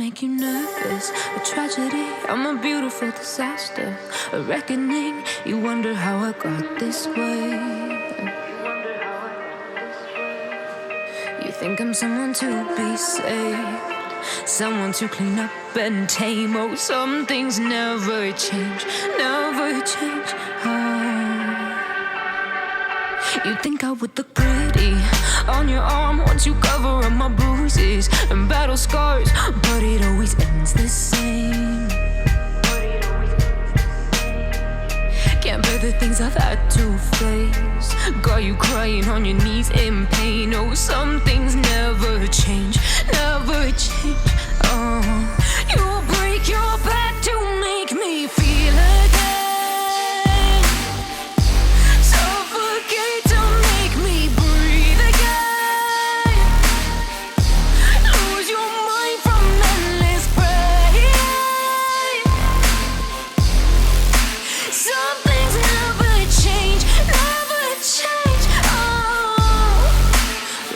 make you nervous. A tragedy, I'm a beautiful disaster. A reckoning, you wonder how I got this way. You think I'm someone to be saved, someone to clean up and tame. Oh, some things never change, never change. You think I would look pretty on your arm once you cover up my bruises and battle scars, but it always ends the same. Can't bear the things I've had to face. Got you crying on your knees in pain. Oh, some things never change, never change. You'll break your back to make me feel again. Suffocate to make me breathe again. Lose your mind from endless pain. Some things never change, never change.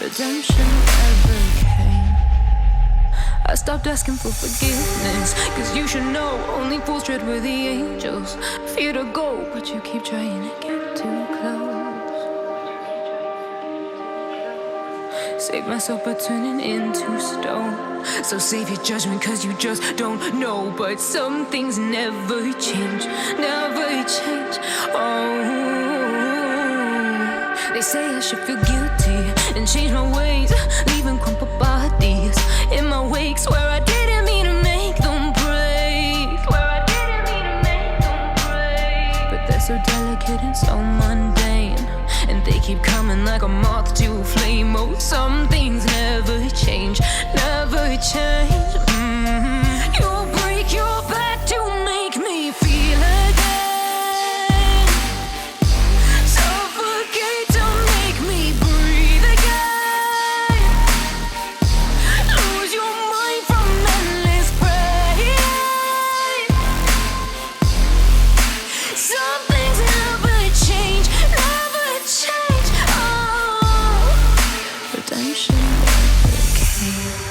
Redemption never came. I stopped asking for forgiveness, cause you should know only fools tread where the angels fear to go, but you keep trying to get too close. Save myself by turning into stone. So save your judgment cause you just don't know. But some things never change, never change. They say I should feel guilty and change my ways, leaving crumpled bodies in my wake. Swear I didn't mean to make them break. Swear I didn't mean to make them break. But they're so delicate and so mundane, and they keep coming like a moth to a flame. Oh, some things never change, never change. You'll break your back to make me feel again. Suffocate to make me breathe again. Lose your mind from endless pain. Some things never change, never change. Redemption never came.